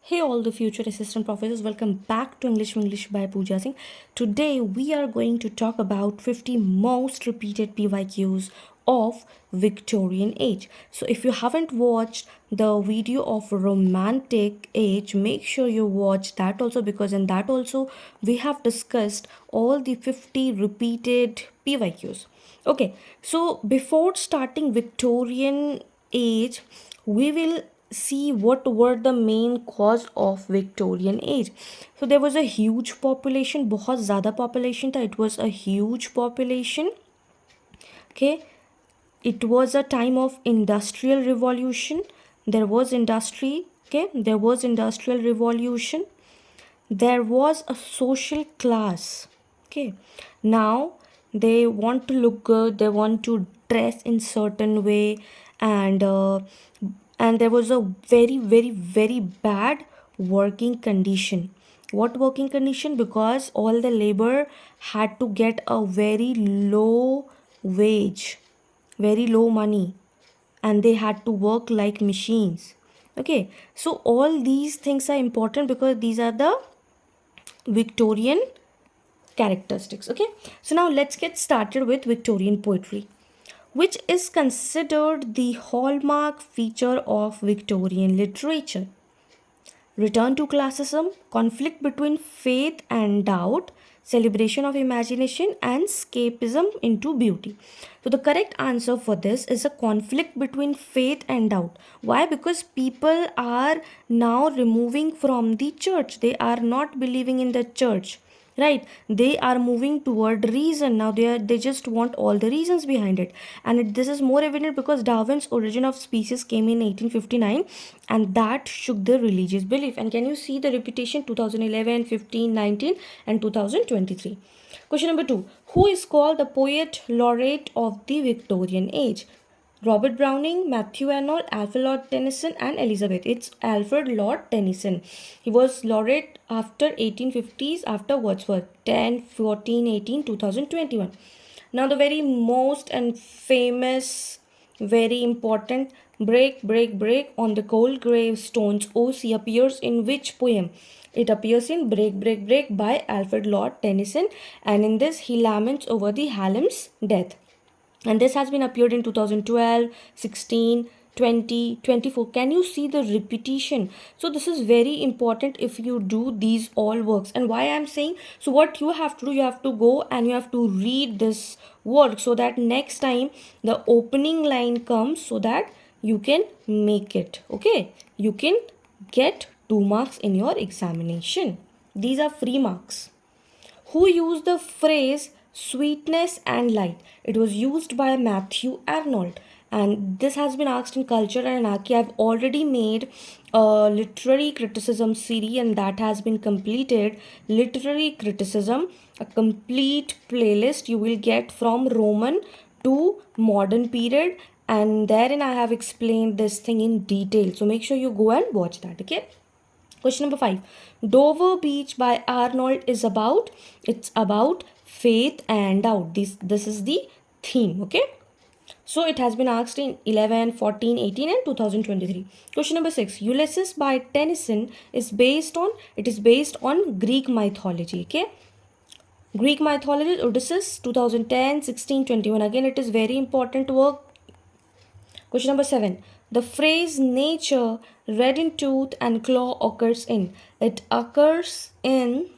Hey all the future assistant professors, welcome back to English by Pooja Singh. Today we are going to talk about 50 most repeated PYQs of Victorian age. So if you haven't watched the video of romantic age, make sure you watch that also, because in that also we have discussed all the 50 repeated PYQs. Okay, so before starting Victorian age, we will see what were the main cause of Victorian age. So there was a huge population, बहुत ज़्यादा population था. It was a huge population. Okay, it was a time of industrial revolution. There was industry. Okay, there was industrial revolution. There was a social class. Okay, now they want to look good, they want to dress in certain way, and there was a very bad working condition. What working condition? Because all the labor had to get a very low wage, very low money, and they had to work like machines. Okay, so all these things are important because these are the Victorian characteristics. Okay, so now let's get started with Victorian poetry, which is considered the hallmark feature of Victorian literature. Return to classicism, conflict between faith and doubt, celebration of imagination, and escapism into beauty. So, the correct answer for this is a conflict between faith and doubt. Why? Because people are now removing from the church, they are not believing in the church, right? They are moving toward reason. Now they just want all the reasons behind it, and this is more evident because Darwin's Origin of Species came in 1859, and that shook the religious belief. And can you see the repetition? 2011, 15, 19, and 2023. Question number 2: who is called the poet laureate of the Victorian age? Robert Browning, Matthew Arnold, Alfred Lord Tennyson, and Elizabeth. It's Alfred Lord Tennyson. He was laureate after 1850s, after Wordsworth, 10, 14, 18, 2021. Now the very most and famous, very important break on the cold gravestones OC appears in which poem? It appears in Break by Alfred Lord Tennyson, and in this he laments over the Hallam's death. And this has been appeared in 2012, 16, 20, 24. Can you see the repetition? So this is very important if you do these all works. And why I'm saying, so what you have to do, you have to go and you have to read this work so that next time the opening line comes, so that you can make it. Okay, you can get 2 marks in your examination. These are free marks. Who used the phrase sweetness and light? It was used by Matthew Arnold, and this has been asked in Culture and Anarchy. I've already made a literary criticism series, and that has been completed. Literary criticism, a complete playlist you will get from Roman to modern period, and therein I have explained this thing in detail. So make sure you go and watch that. Okay. Question number 5. Dover Beach by Arnold is about, it's about faith and doubt. This is the theme. Okay. So it has been asked in 11, 14, 18, and 2023. Question number 6. Ulysses by Tennyson is based on Greek mythology. Okay. Greek mythology, Odysseus, 2010, 16, 21. Again, it is very important work. Question number 7. The phrase nature, red in tooth and claw occurs in. It occurs in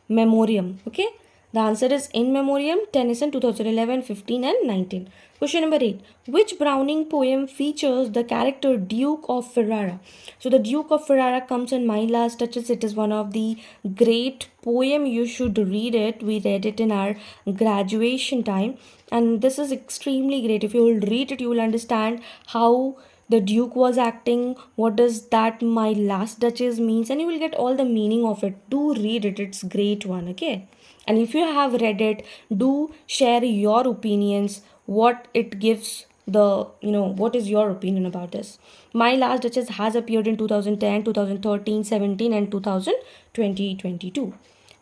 memoriam. Okay. The answer is in memoriam. Tennyson, 2011, 15, and 19. Question number 8. Which Browning poem features the character Duke of Ferrara? So the Duke of Ferrara comes in My Last Duchess. It is one of the great poem. You should read it. We read it in our graduation time, and this is extremely great. If you will read it, you will understand how the Duke was acting, what does that My Last Duchess means, and you will get all the meaning of it. Do read it. It's great one. Okay. And if you have read it, do share your opinions, what it gives the, what is your opinion about this. My Last Duchess has appeared in 2010, 2013, 17, and 2022,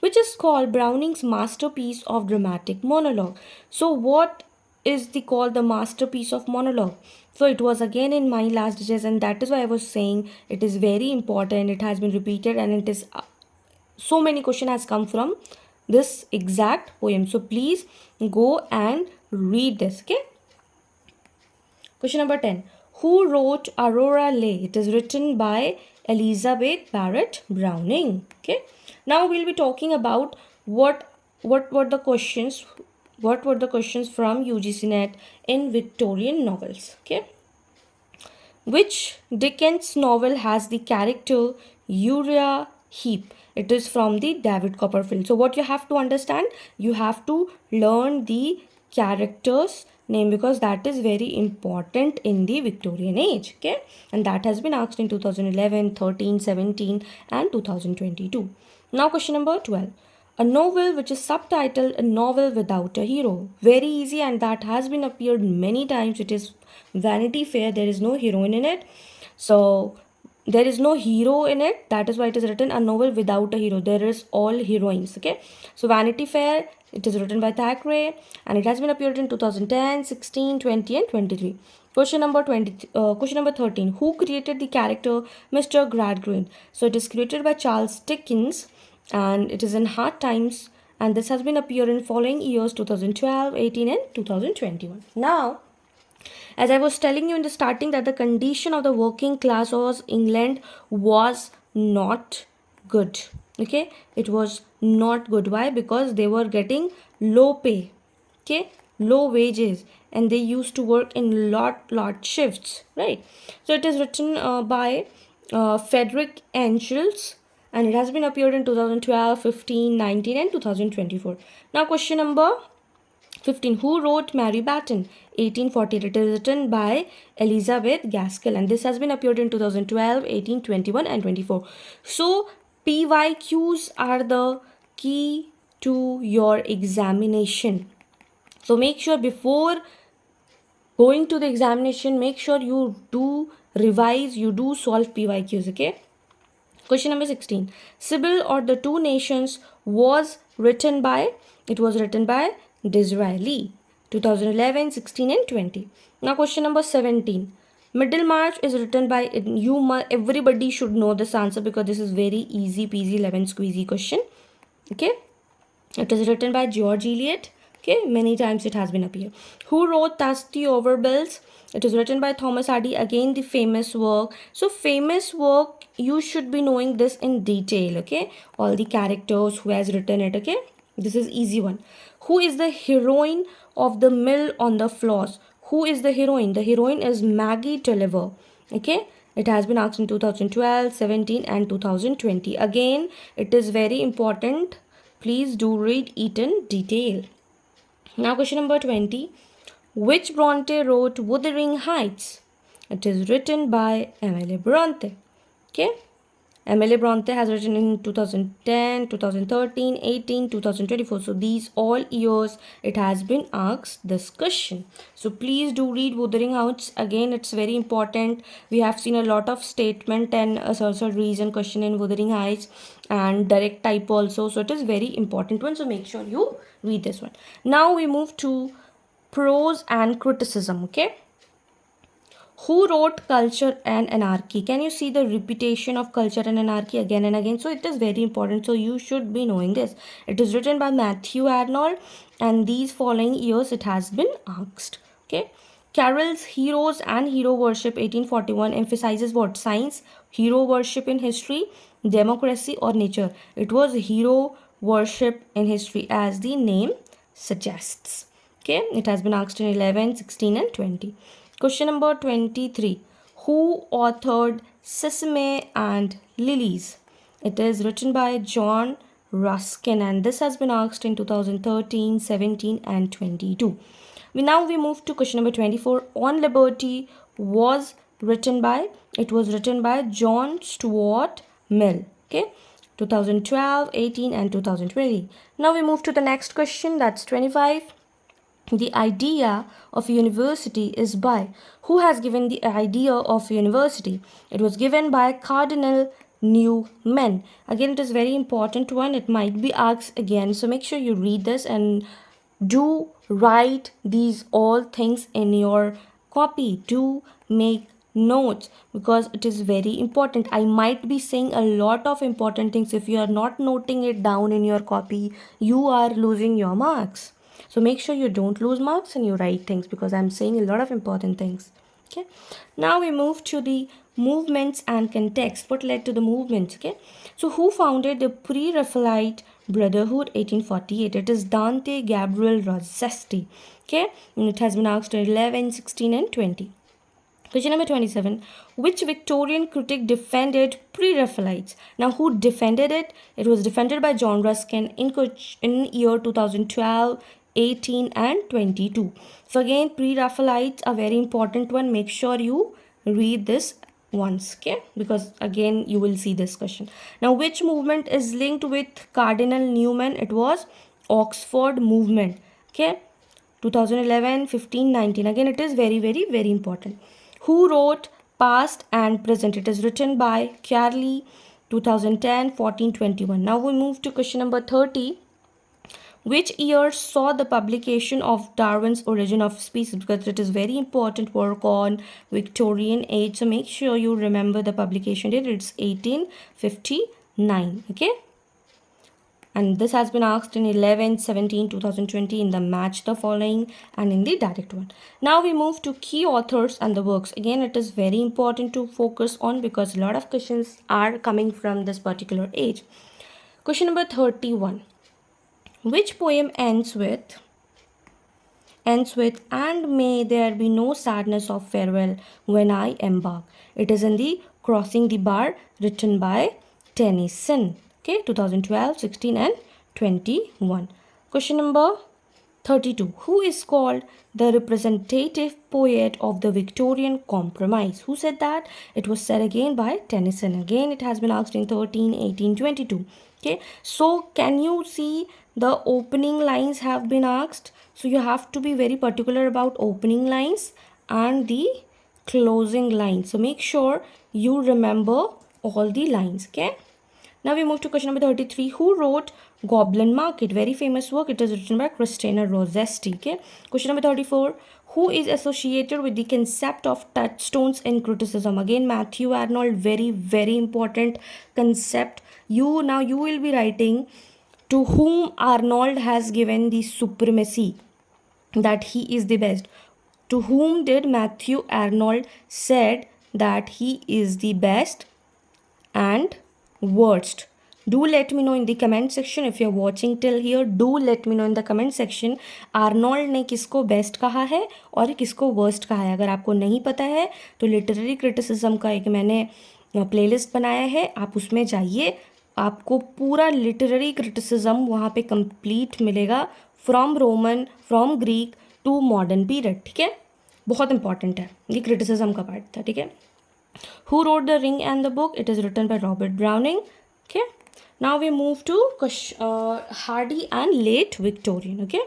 which is called Browning's masterpiece of dramatic monologue. So what is called the masterpiece of monologue. So it was again in my last digits, and that is why I was saying it is very important. It has been repeated, and it is so many question has come from this exact poem. So please go and read this. Okay. Question number 10. Who wrote Aurora Leigh? It is written by Elizabeth Barrett Browning. Okay. Now we'll be talking about what were the questions from UGCNET in Victorian novels. Okay. Which Dickens novel has the character Uriah Heep? It is from the David Copperfield. So what you have to understand, you have to learn the character's name, because that is very important in the Victorian age. Okay, and that has been asked in 2011, 13, 17 and 2022. Now question number 12. A novel which is subtitled A Novel Without a Hero. Very easy, and that has been appeared many times. It is Vanity Fair. There is no heroine in it. So there is no hero in it. That is why it is written A Novel Without a Hero. There is all heroines. Okay. So Vanity Fair, it is written by Thackeray, and it has been appeared in 2010, 16, 20 and 23. Question number 13. Who created the character Mr. Gradgrind? So it is created by Charles Dickens, and it is in Hard Times, and this has been appeared in following years 2012, 18 and 2021. Now, as I was telling you in the starting that the condition of the working class of England was not good. Okay, it was not good. Why? Because they were getting low pay, okay, low wages, and they used to work in lot shifts, right? So it is written by Frederick Engels, and it has been appeared in 2012, 15, 19 and 2024. Now question number 15. Who wrote Mary Batten? 1848. It is written by Elizabeth Gaskell, and this has been appeared in 2012, 18, 21 and 24. So PYQs are the key to your examination. So make sure before going to the examination, make sure you do revise, you do solve PYQs. Okay. Question number 16. Sybil or the Two Nations was written by Disraeli, 2011, 16 and 20. Now question number 17. Middlemarch is written by, everybody should know this answer because this is very easy peasy lemon squeezy question. Okay. It is written by George Eliot. Okay, many times it has been appeared. Who wrote Thirsty Over Bills? It is written by Thomas Hardy. Again, the famous work. So famous work, you should be knowing this in detail. Okay, all the characters, who has written it. Okay, this is easy one. Who is the heroine of The Mill on the Floss? Who is the heroine? The heroine is Maggie Tulliver. Okay, it has been asked in 2012, 17 and 2020. Again, it is very important. Please do read it in detail. Now question number 20. Which Bronte wrote Wuthering Heights? It is written by Emily Bronte. Okay. Emily Bronte has written in 2010, 2013, 18, 2024. So these all years it has been asked this question. So please do read Wuthering Heights. Again, it's very important. We have seen a lot of statement and asserted reason question in Wuthering Heights and direct type also. So it is very important one. So make sure you read this one. Now we move to Prose and Criticism. Okay. Who wrote Culture and Anarchy? Can you see the repetition of Culture and Anarchy again and again? So it is very important. So you should be knowing this. It is written by Matthew Arnold, and these following years it has been asked. Okay. Carroll's Heroes and Hero Worship 1841 emphasizes what? Science, hero worship in history, democracy or nature. It was hero worship in history as the name suggests. Okay. It has been asked in 11, 16 and 20. Question number 23. Who authored Sesame and Lilies? It is written by John Ruskin, and this has been asked in 2013, 17 and 22. Now we move to question number 24. On Liberty was written by John Stuart Mill. Okay. 2012, 18 and 2020. Now we move to the next question, that's 25. The idea of university is by. Who has given the idea of university? It was given by Cardinal Newman. Again, it is very important one. It might be asked again. So make sure you read this and Do write these all things in your copy. Do make notes because it is very important. I might be saying a lot of important things. If you are not noting it down in your copy, you are losing your marks. So make sure you don't lose marks and you write things because I'm saying a lot of important things. Okay, now we move to the movements and context. What led to the movements? Okay, so who founded the Pre-Raphaelite Brotherhood 1848? It is Dante Gabriel Rossetti. Okay, and it has been asked in 11, 16 and 20. Question number 27. Which Victorian critic defended Pre-Raphaelites? Now, who defended it? It was defended by John Ruskin in year 2012, 18 and 22. So again, Pre-Raphaelites are very important one. Make sure you read this once, okay? Because again, you will see this question. Now, which movement is linked with Cardinal Newman? It was Oxford movement, okay? 2011, 15, 19. Again, it is very, very, very important. Who wrote Past and Present? It is written by Carlyle, 2010, 14, 21. Now we move to question number 30. Which year saw the publication of Darwin's Origin of Species? Because it is very important work on Victorian Age. So make sure you remember the publication date. It's 1859. Okay. And this has been asked in 11, 17, 2020 in the match the following and in the direct one. Now we move to key authors and the works. Again, it is very important to focus on because a lot of questions are coming from this particular age. Question number 31. Which poem ends with and may there be no sadness of farewell when I embark? It is in the Crossing the Bar written by Tennyson. Okay, 2012, 16 and 21. Question number 32. Who is called the representative poet of the Victorian compromise? Who said that? It was said again by Tennyson. Again, it has been asked in 13, 18, 22. Okay, so can you see the opening lines have been asked? So you have to be very particular about opening lines and the closing lines. So make sure you remember all the lines. Okay. Now we move to question number 33. Who wrote Goblin Market? Very famous work. It is written by Christina Rossetti. Okay. Question number 34. Who is associated with the concept of touchstones in criticism? Again, Matthew Arnold. Very, very important concept. You will be writing to whom Arnold has given the supremacy, that he is the best. To whom did Matthew Arnold said that he is the best and worst? Do let me know in the comment section. If you're watching till here, do let me know in the comment section. Arnold ने किसको best कहा है और किसको worst कहा है. अगर आपको नहीं पता है तो लिटरेरी क्रिटिसिज्म का एक मैंने प्लेलिस्ट बनाया है, आप उसमें जाइए. आपको पूरा लिटरेरी क्रिटिसिज्म वहाँ पे कंप्लीट मिलेगा from Roman, from Greek to modern period. ठीक है, बहुत इंपॉर्टेंट है, ये क्रिटिसिज्म का पार्ट था. ठीक है. Who wrote The Ring and the Book? It is written by Robert Browning. Okay. Now we move to Hardy and late Victorian. Okay.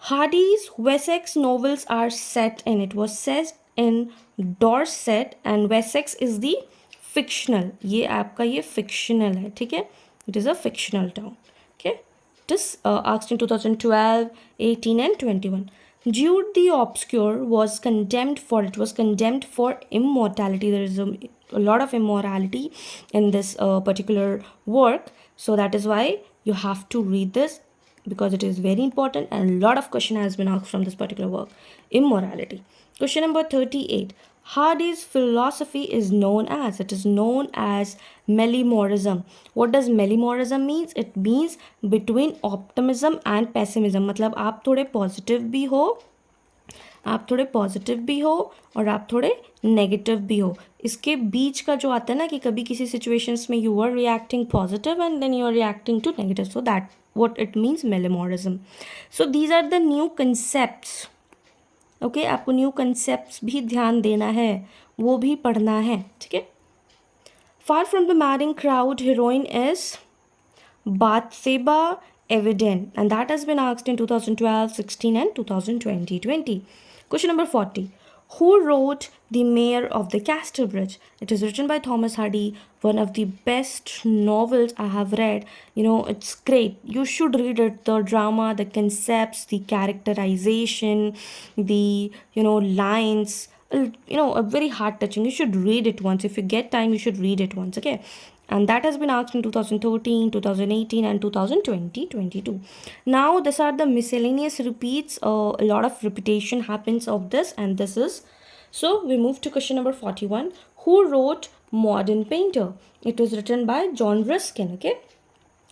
Hardy's Wessex novels are set in. It was set in Dorset and Wessex is the fictional. ये आपका ये fictional है. ठीक है. It is a fictional town. Okay. It is asked in 2012, 18 and 21. Jude the Obscure was condemned for immortality. There is a lot of immorality in this particular work. So that is why you have to read this because it is very important and a lot of question has been asked from this particular work. Immorality. Question number 38. Hardy's philosophy is known as, it is known as Melimorism. What does Melimorism means? It means between optimism and pessimism. मतलब आप थोड़े positive भी हो, और आप थोड़े negative भी हो. इसके बीच का जो आता है ना कि कभी किसी सिचुएशंस में you are reacting positive and then you are reacting to negative. So that what it means Melimorism. So these are the new concepts. Okay, आपको न्यू कंसेप्ट्स भी ध्यान देना है, वो भी पढ़ना है. ठीक है. Far from the marrying crowd heroine is Bathsheba Evident and that has been asked in 2012, 16 and 2020. Question number 40. Who wrote The Mayor of the Castle Bridge? It is written by Thomas Hardy, one of the best novels I have read. It's great. You should read it. The drama, the concepts, the characterization, the, lines, a very heart touching. You should read it once. If you get time, you should read it once, okay? And that has been asked in 2013, 2018 and 2022. Now these are the miscellaneous repeats. A lot of repetition happens of this, and this is, so we move to question number 41. Who wrote Modern Painter? It was written by John Ruskin, okay?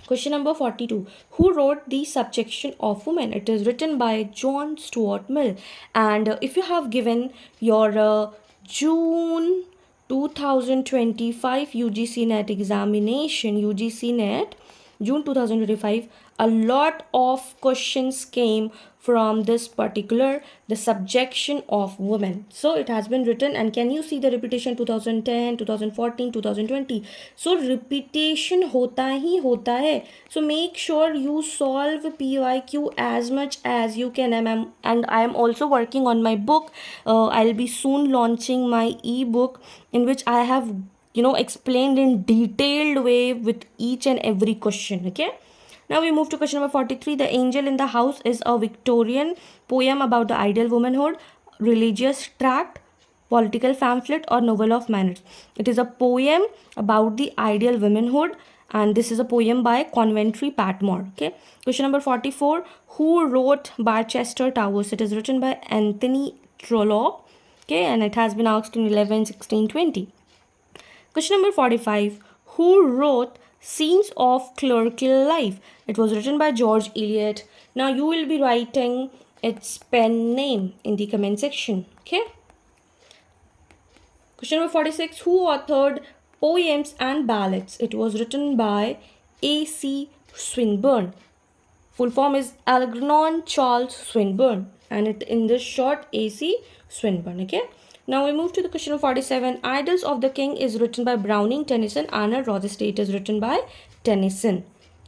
Question number 42. Who wrote The Subjection of Women? It is written by John Stuart Mill. And if you have given your June 2025 UGC NET examination, UGC NET, June 2025, a lot of questions came from this particular, the subjection of women. So it has been written, and can you see the repetition 2010, 2014, 2020? So repetition hota hi hota hai. So make sure you solve PYQ as much as you can. And I am also working on my book. I'll be soon launching my ebook in which I have explained in detailed way with each and every question, okay? Now we move to question number 43. The Angel in the House is a Victorian poem about the ideal womanhood, religious tract, political pamphlet or novel of manners. It is a poem about the ideal womanhood, and this is a poem by Coventry Patmore, okay? Question number 44. Who wrote Barchester Towers? It is written by Anthony Trollope, okay, and it has been asked in 11, 16, 20. Question number 45. Who wrote Scenes of Clerical Life? It was written by George Eliot. Now you will be writing its pen name in the comment section, okay? Question number 46. Who authored Poems and Ballads? It was written by A.C. Swinburne. Full form is Algernon Charles Swinburne, and it in this short A.C. Swinburne, okay? Now we move to the question of 47. Idylls of the King is written by Browning, Tennyson, Arnold, Rossetti. It is written by Tennyson.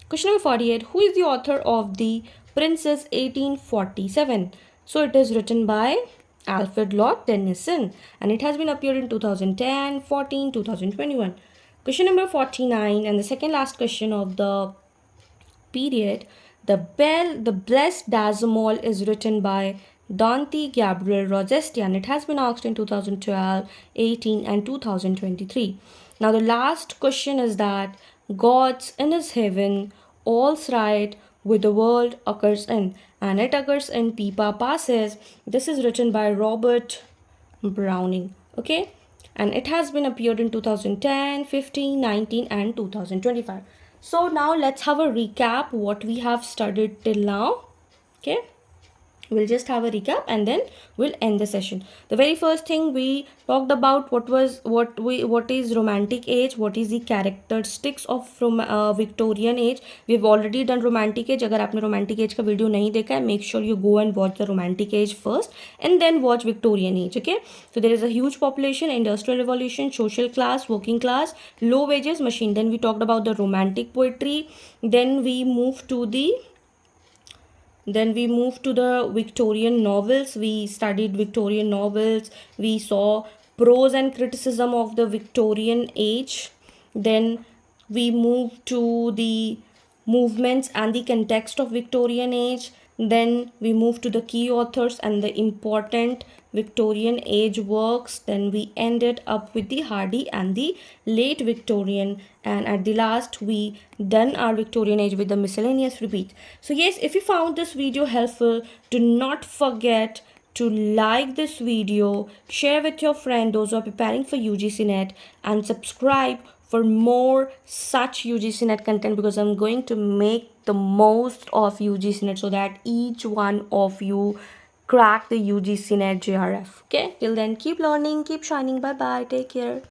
Question number 48. Who is the author of The Princess 1847? So it is written by Alfred Lord Tennyson, and it has been appeared in 2010, 14, 2021. Question number 49, and the second last question of the period. The Blessed Dazzle is written by Dante Gabriel Rossetti, and it has been asked in 2012, 18 and 2023. Now the last question is that God's in his heaven, all's right with the world occurs in, and it occurs in Pippa Passes. This is written by Robert Browning, okay, and it has been appeared in 2010, 15, 19 and 2025. So now let's have a recap what we have studied till now, okay? We'll just have a recap and then we'll end the session. The very first thing we talked about what is romantic age, what is the characteristics of Victorian age. We've already done romantic age. अगर आपने romantic age का video नहीं देखा है, make sure you go and watch the romantic age first and then watch Victorian age, okay? So there is a huge population, industrial revolution, social class, working class, low wages, machine. Then we talked about the romantic poetry. Then we moved to the Victorian novels. We studied Victorian novels. We saw prose and criticism of the Victorian age. Then we moved to the movements and the context of Victorian age. Then we moved to the key authors and the important Victorian age works. Then we ended up with the Hardy and the late Victorian, and at the last we done our Victorian age with the miscellaneous repeat. So yes, if you found this video helpful, do not forget to like this video, share with your friend those who are preparing for UGC NET, and subscribe for more such UGC NET content, because I'm going to make the most of UGC NET so that each one of you crack the UGC NET JRF. Okay, till then, keep learning, keep shining. Bye bye, take care.